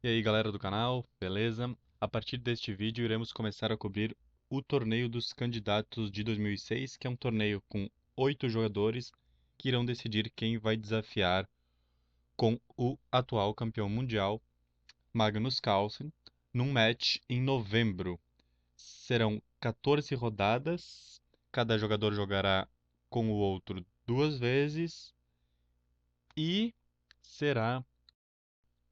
E aí, galera do canal, beleza? A partir deste vídeo, iremos começar a cobrir o Torneio dos Candidatos de 2006, que é um torneio com 8 jogadores que irão decidir quem vai desafiar com o atual campeão mundial, Magnus Carlsen, num match em novembro. Serão 14 rodadas, cada jogador jogará com o outro duas vezes e será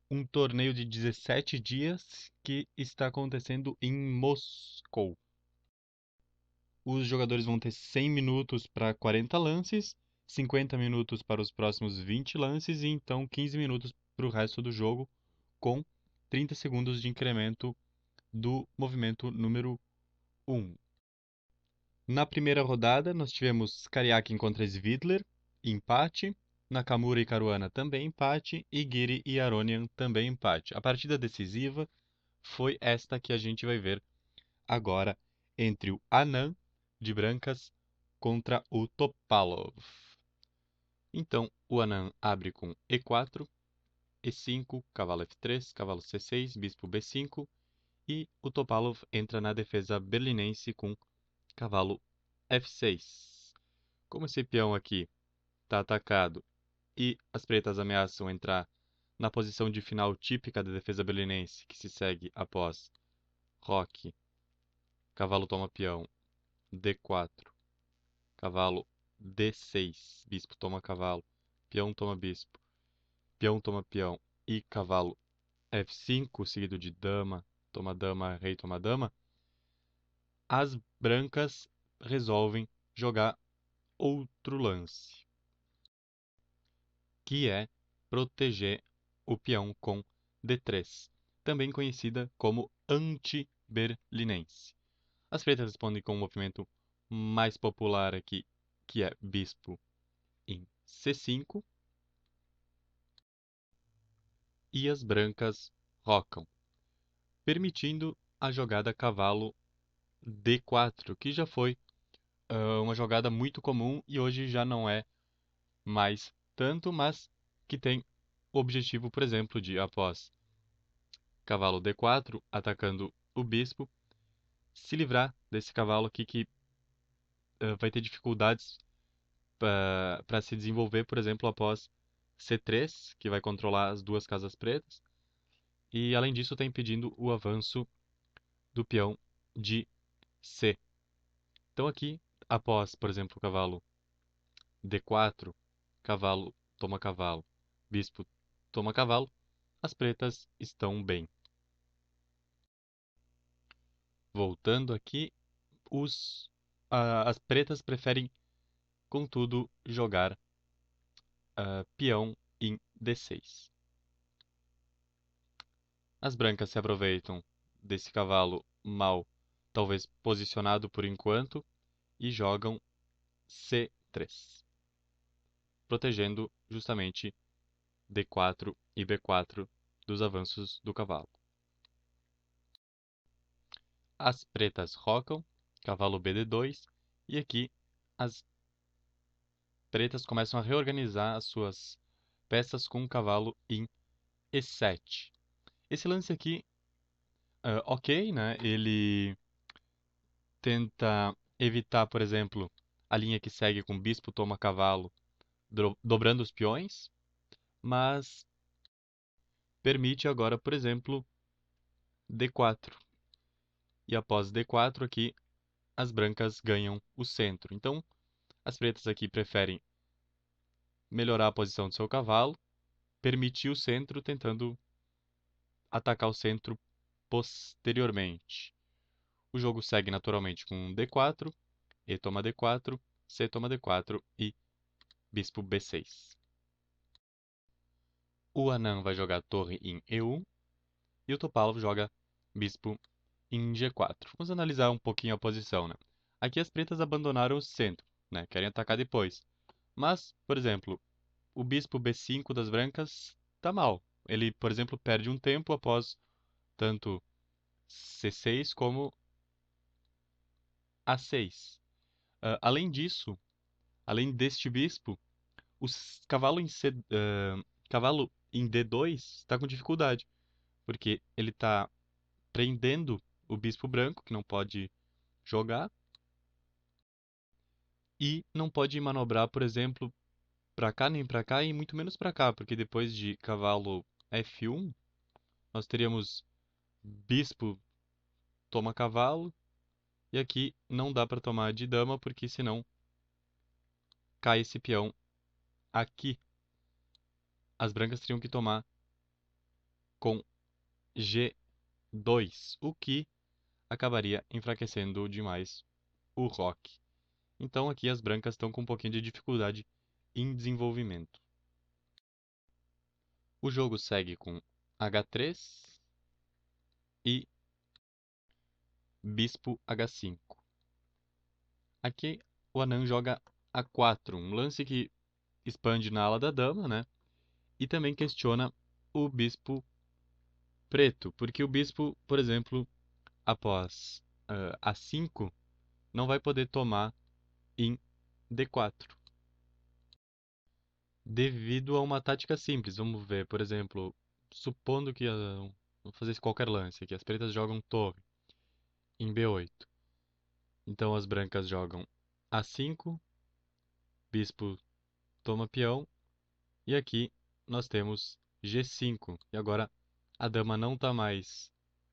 um torneio de 17 dias que está acontecendo em Moscou. Os jogadores vão ter 100 minutos para 40 lances, 50 minutos para os próximos 20 lances e então 15 minutos para o resto do jogo, com 30 segundos de incremento do movimento número 1. Na primeira rodada, nós tivemos Karyakin contra Svidler, empate. Nakamura e Caruana também empate. E Giri e Aronian também empate. A partida decisiva foi esta que a gente vai ver agora entre o Anand de brancas contra o Topalov. Então, o Anand abre com E4, E5, cavalo F3, cavalo C6, bispo B5 e o Topalov entra na defesa berlinense com cavalo F6. Como esse peão aqui está atacado e as pretas ameaçam entrar na posição de final típica da defesa berlinense, que se segue após roque, cavalo toma peão, D4, cavalo D6, bispo toma cavalo, peão toma bispo, peão toma peão e cavalo F5, seguido de dama, rei toma dama, as brancas resolvem jogar outro lance, que é proteger o peão com D3, também conhecida como anti-berlinense. As pretas respondem com um movimento mais popular aqui, que é bispo em C5, e as brancas rocam, permitindo a jogada cavalo D4, que já foi uma jogada muito comum e hoje já não é mais tanto, mas que tem o objetivo, por exemplo, de após cavalo D4, atacando o bispo, se livrar desse cavalo aqui que vai ter dificuldades para se desenvolver, por exemplo, após C3, que vai controlar as duas casas pretas. E além disso, está impedindo o avanço do peão de C. Então aqui, após, por exemplo, o cavalo D4, cavalo toma cavalo, bispo toma cavalo, as pretas estão bem. Voltando aqui, as pretas preferem, contudo, jogar peão em D6. As brancas se aproveitam desse cavalo mal, talvez posicionado por enquanto, e jogam C3, protegendo justamente D4 e B4 dos avanços do cavalo. As pretas rocam, cavalo BD2, e aqui as pretas começam a reorganizar as suas peças com o cavalo em E7. Esse lance aqui, ok, né? Ele tenta evitar, por exemplo, a linha que segue com bispo toma cavalo, dobrando os peões, mas permite agora, por exemplo, D4. E após D4 aqui, as brancas ganham o centro. Então, as pretas aqui preferem melhorar a posição do seu cavalo, permitir o centro, tentando atacar o centro posteriormente. O jogo segue naturalmente com D4, E toma D4, C toma D4 e bispo B6. O Anand vai jogar torre em E1 e o Topalov joga bispo em G4. Vamos analisar um pouquinho a posição, né? Aqui as pretas abandonaram o centro, né? Querem atacar depois. Mas, por exemplo, o bispo B5 das brancas tá mal. Ele, por exemplo, perde um tempo após tanto C6 como A6. Além disso, além deste bispo, o cavalo em D2 está com dificuldade, porque ele está prendendo o bispo branco, que não pode jogar, e não pode manobrar, por exemplo, para cá nem para cá e muito menos para cá, porque depois de cavalo F1, nós teríamos bispo toma cavalo, e aqui não dá para tomar de dama, porque senão cai esse peão aqui. As brancas teriam que tomar com G2, o que acabaria enfraquecendo demais o roque. Então aqui as brancas estão com um pouquinho de dificuldade em desenvolvimento. O jogo segue com H3 e bispo H5. Aqui o anã joga A4, um lance que expande na ala da dama, né? E também questiona o bispo preto, porque o bispo, por exemplo, após A5, não vai poder tomar em D4. Devido a uma tática simples. Vamos ver, por exemplo, supondo que vou fazer qualquer lance aqui, as pretas jogam torre em B8. Então as brancas jogam A5, bispo toma peão e aqui nós temos G5. E agora a dama não está mais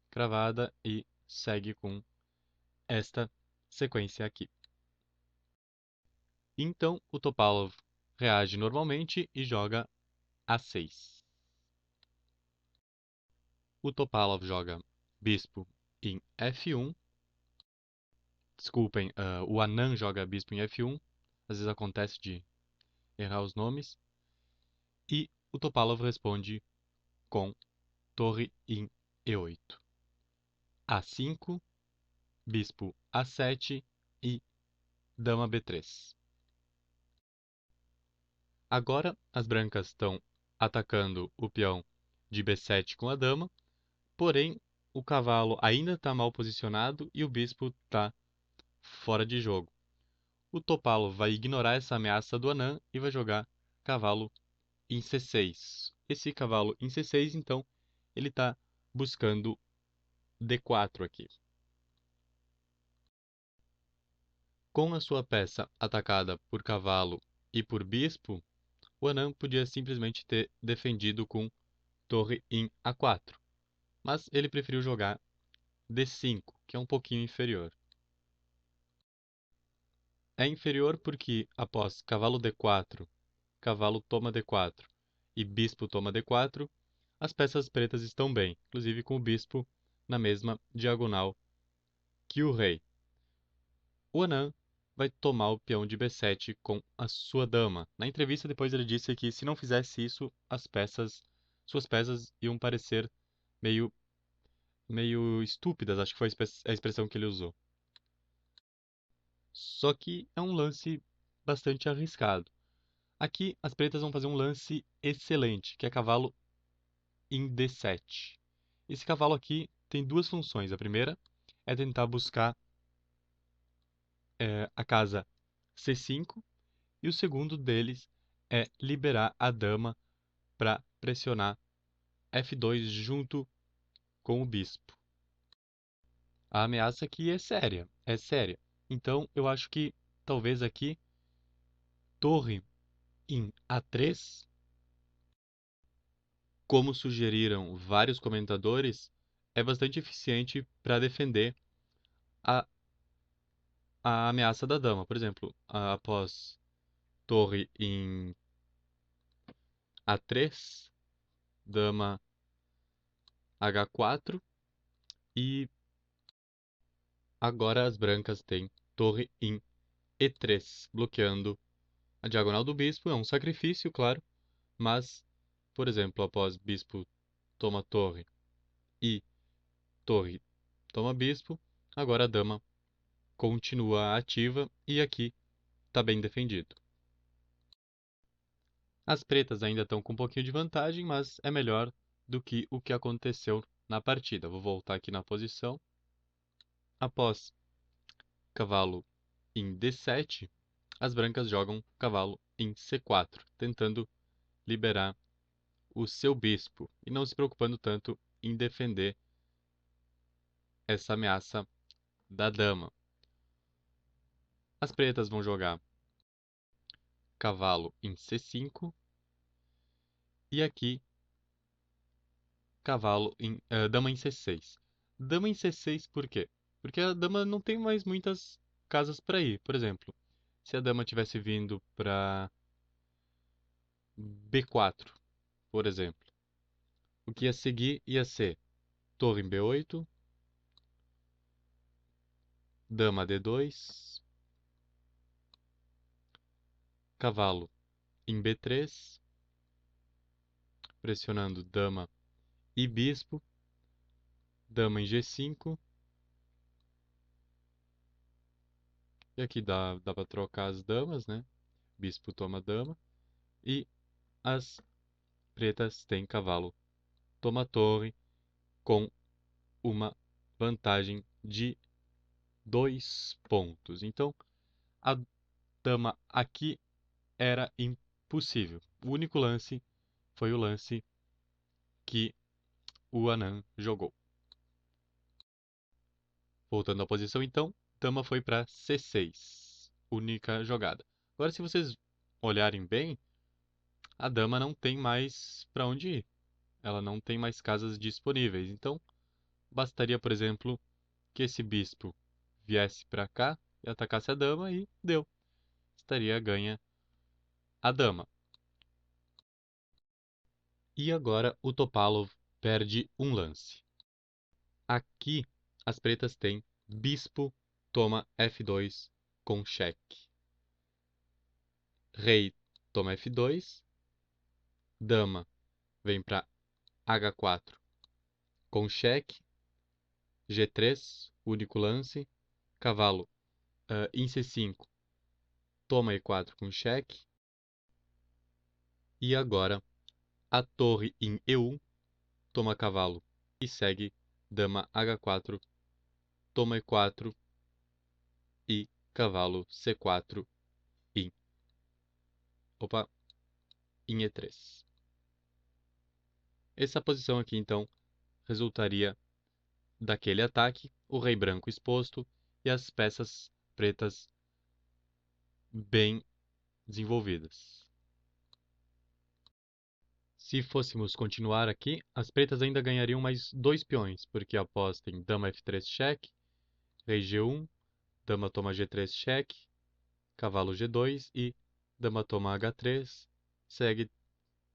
cravada e segue com esta sequência aqui. Então o Topalov reage normalmente e joga A6. O Topalov joga bispo em F1. Desculpem, o Anand joga bispo em F1. Às vezes acontece de errar os nomes. E o Topalov responde com torre em E8. A5, bispo A7 e dama B3. Agora as brancas estão atacando o peão de B7 com a dama, porém o cavalo ainda está mal posicionado e o bispo está fora de jogo. O Topalov vai ignorar essa ameaça do Anand e vai jogar cavalo em C6. Esse cavalo em C6, então, ele está buscando D4 aqui. Com a sua peça atacada por cavalo e por bispo, o Anand podia simplesmente ter defendido com torre em A4, mas ele preferiu jogar D5, que é um pouquinho inferior. É inferior porque após cavalo D4, cavalo toma D4 e bispo toma D4, as peças pretas estão bem, inclusive com o bispo na mesma diagonal que o rei. O Anand vai tomar o peão de B7 com a sua dama. Na entrevista depois ele disse que se não fizesse isso, suas peças iam parecer meio estúpidas, acho que foi a expressão que ele usou. Só que é um lance bastante arriscado. Aqui as pretas vão fazer um lance excelente, que é cavalo em D7. Esse cavalo aqui tem duas funções. A primeira é tentar buscar a casa C5 e o segundo deles é liberar a dama para pressionar F2 junto com o bispo. A ameaça aqui é séria, é séria. Então eu acho que talvez aqui torre em A3, como sugeriram vários comentadores, é bastante eficiente para defender a, a ameaça da dama. Por exemplo, após torre em A3, dama H4 e agora as brancas têm torre em E3, bloqueando a diagonal do bispo. É um sacrifício, claro, mas, por exemplo, após bispo toma torre e torre toma bispo, agora a dama continua ativa e aqui está bem defendido. As pretas ainda estão com um pouquinho de vantagem, mas é melhor do que o que aconteceu na partida. Vou voltar aqui na posição. Após cavalo em D7, as brancas jogam cavalo em C4, tentando liberar o seu bispo e não se preocupando tanto em defender essa ameaça da dama. As pretas vão jogar cavalo em C5 e aqui dama em C6. Dama em C6 por quê? Porque a dama não tem mais muitas casas para ir. Por exemplo, se a dama tivesse vindo para B4, por exemplo, o que ia seguir ia ser torre em B8, dama D2, cavalo em B3, pressionando dama e bispo, dama em G5, e aqui dá para trocar as damas, né? Bispo toma dama, e as pretas têm cavalo toma torre, com uma vantagem de 2 pontos. Então, a dama aqui era impossível. O único lance foi o lance que o Anã jogou. Voltando à posição, então, dama foi para C6, única jogada. Agora, se vocês olharem bem, a dama não tem mais para onde ir. Ela não tem mais casas disponíveis. Então, bastaria, por exemplo, que esse bispo viesse para cá e atacasse a dama e deu. Estaria ganha a dama. E agora o Topalov perde um lance. Aqui as pretas têm bispo toma F2 com cheque. Rei toma F2, dama vem para H4 com cheque, G3, único lance, cavalo em C5 toma E4 com cheque, e agora a torre em E1 toma cavalo e segue dama H4, toma E4 e cavalo C4 em, em E3. Essa posição aqui, então, resultaria daquele ataque, o rei branco exposto e as peças pretas bem desenvolvidas. Se fôssemos continuar aqui, as pretas ainda ganhariam mais 2 peões, porque aposta em dama F3 cheque, rei G1, dama toma G3 cheque, cavalo G2 e dama toma H3, segue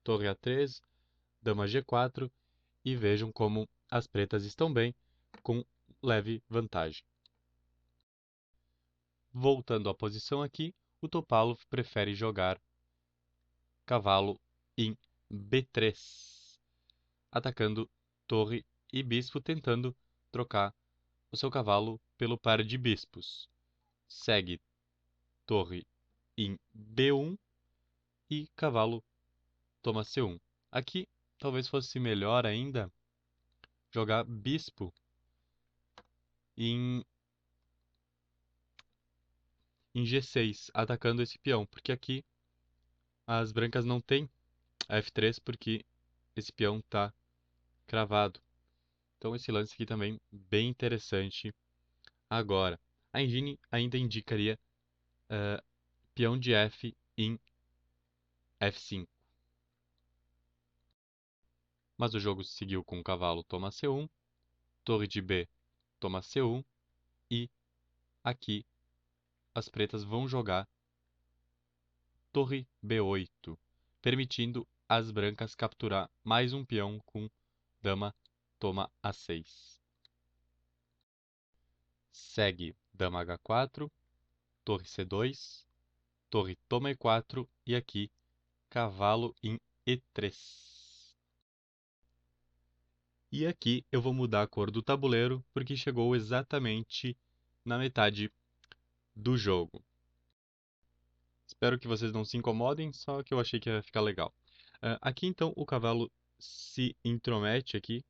torre A3, dama G4 e vejam como as pretas estão bem, com leve vantagem. Voltando à posição aqui, o Topalov prefere jogar cavalo em B3, atacando torre e bispo, tentando trocar o seu cavalo pelo par de bispos. Segue torre em B1 e cavalo toma C1. Aqui talvez fosse melhor ainda jogar bispo em G6, atacando esse peão, porque aqui as brancas não têm a F3 porque esse peão está cravado. Então esse lance aqui também bem interessante. Agora, a engine ainda indicaria peão de F em F5. Mas o jogo seguiu com o cavalo toma C1, torre de B toma C1 e aqui as pretas vão jogar torre B8, permitindo as brancas capturar mais um peão com dama toma A6. Segue dama H4, torre C2, torre toma E4 e aqui cavalo em E3. E aqui eu vou mudar a cor do tabuleiro porque chegou exatamente na metade do jogo. Espero que vocês não se incomodem, só que eu achei que ia ficar legal. Aqui então o cavalo se intromete aqui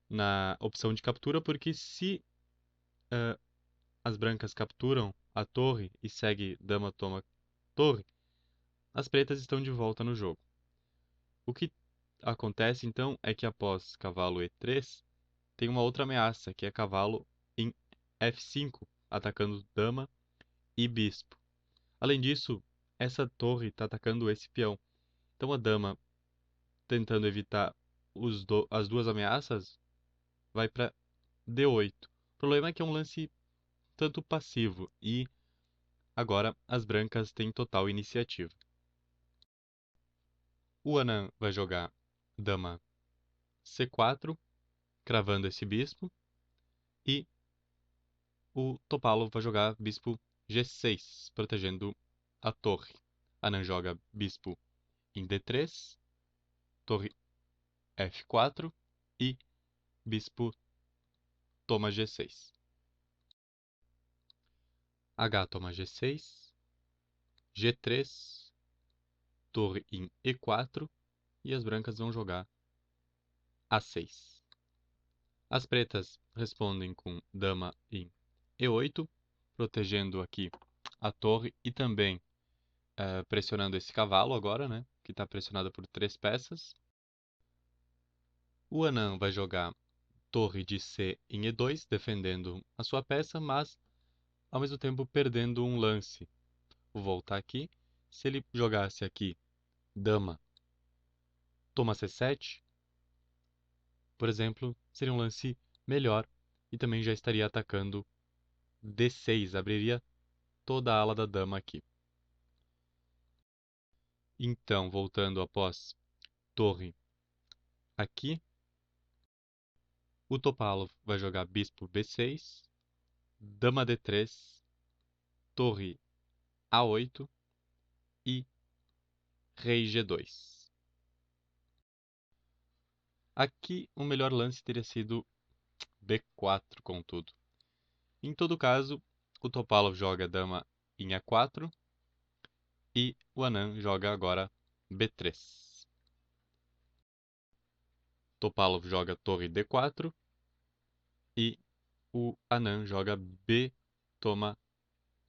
na opção de captura, porque se as brancas capturam a torre e segue dama toma torre, as pretas estão de volta no jogo. O que acontece então é que após cavalo E3, tem uma outra ameaça, que é cavalo em F5, atacando dama e bispo. Além disso, essa torre está atacando esse peão. Então a dama, tentando evitar as duas ameaças, vai para D8. O problema é que é um lance tanto passivo e agora as brancas têm total iniciativa. O Anã vai jogar dama C4, cravando esse bispo, e o Topalov vai jogar bispo G6, protegendo a torre. Anã joga bispo em D3, torre F4 e bispo toma G6. H toma G6, G3, torre em E4 e as brancas vão jogar A6. As pretas respondem com dama em E8, protegendo aqui a torre e também pressionando esse cavalo agora, né? Que está pressionado por 3 peças. O anã vai jogar torre de C em E2, defendendo a sua peça, mas ao mesmo tempo perdendo um lance. Vou voltar aqui. Se ele jogasse aqui dama toma C7, por exemplo, seria um lance melhor e também já estaria atacando D6, abriria toda a ala da dama aqui. Então, voltando após torre aqui, o Topalov vai jogar bispo B6, dama D3, torre A8 e rei G2. Aqui o melhor lance teria sido B4, contudo. Em todo caso, o Topalov joga dama em A4 e o anã joga agora B3. Topalov joga torre D4 e o anã joga B toma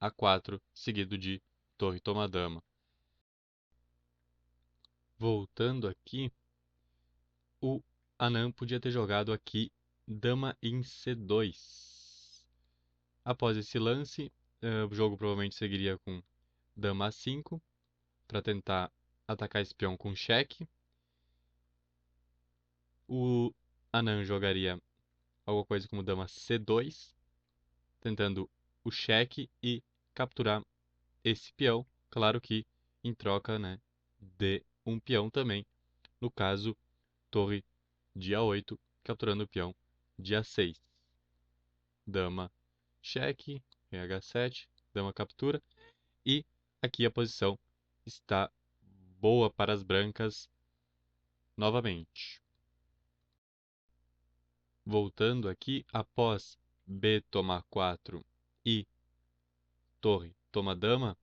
A4, seguido de torre toma dama. Voltando aqui, o anã podia ter jogado aqui dama em C2. Após esse lance, o jogo provavelmente seguiria com dama A5 para tentar atacar esse peão com cheque. O anã jogaria alguma coisa como dama C2, tentando o cheque e capturar esse peão. Claro que em troca, né, de um peão também. No caso, torre de A8, capturando o peão de A6. Dama cheque, rei H7, dama captura. E aqui a posição está boa para as brancas novamente. Voltando aqui, após B tomar 4 e torre toma dama,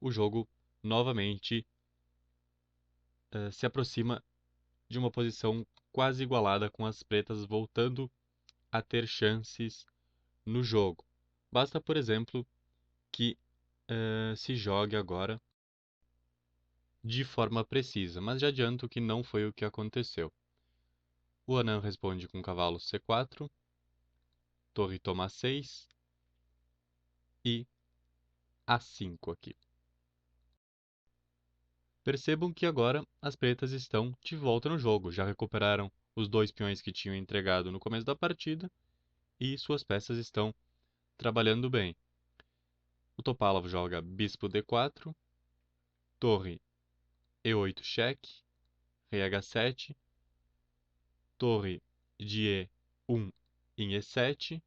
o jogo novamente se aproxima de uma posição quase igualada, com as pretas voltando a ter chances no jogo. Basta, por exemplo, que se jogue agora de forma precisa, mas já adianto que não foi o que aconteceu. O anã responde com cavalo C4, torre toma 6 e A5 aqui. Percebam que agora as pretas estão de volta no jogo, já recuperaram os 2 peões que tinham entregado no começo da partida e suas peças estão trabalhando bem. O Topalov joga bispo D4, torre E8 cheque, rei H7, torre de E1 em E7,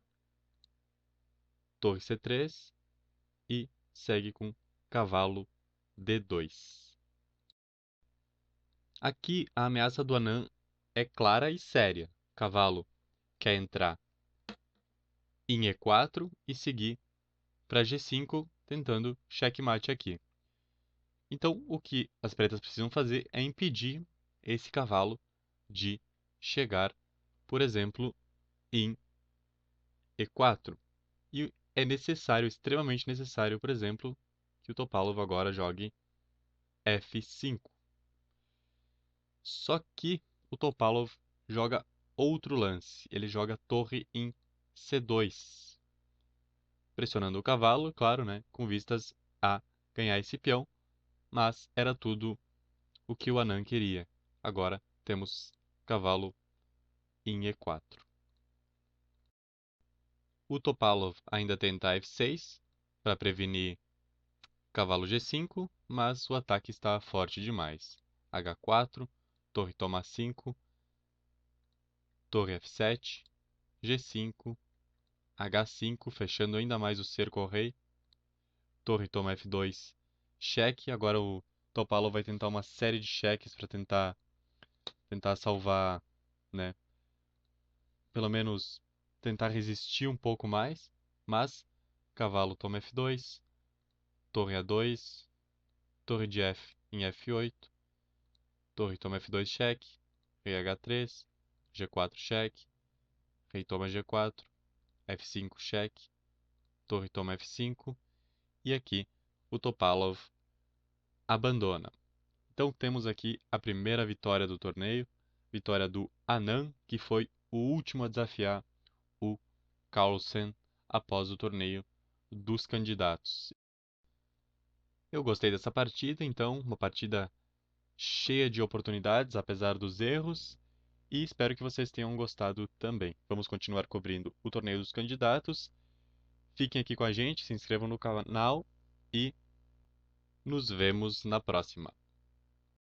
torre C3 e segue com cavalo D2. Aqui a ameaça do anã é clara e séria. Cavalo quer entrar em E4 e seguir para G5, tentando checkmate aqui. Então, o que as pretas precisam fazer é impedir esse cavalo de chegar, por exemplo, em E4. E é necessário, extremamente necessário, por exemplo, que o Topalov agora jogue F5. Só que o Topalov joga outro lance. Ele joga torre em C2, pressionando o cavalo, claro, né, com vistas a ganhar esse peão, mas era tudo o que o Anã queria. Agora temos cavalo em E4. O Topalov ainda tenta F6 para prevenir cavalo G5, mas o ataque está forte demais. H4, torre toma 5, torre F7, G5, H5, fechando ainda mais o cerco ao rei. Torre toma F2, cheque. Agora o Topalov vai tentar uma série de cheques para tentar salvar, né? Pelo menos tentar resistir um pouco mais. Mas cavalo toma F2, torre A2, torre de F em F8, torre toma F2 cheque, rei H3, G4 cheque, rei toma G4, F5 cheque, torre toma F5 e aqui o Topalov abandona. Então temos aqui a primeira vitória do torneio, vitória do Anand, que foi o último a desafiar o Carlsen após o torneio dos candidatos. Eu gostei dessa partida, então, uma partida cheia de oportunidades, apesar dos erros, e espero que vocês tenham gostado também. Vamos continuar cobrindo o torneio dos candidatos. Fiquem aqui com a gente, se inscrevam no canal e nos vemos na próxima.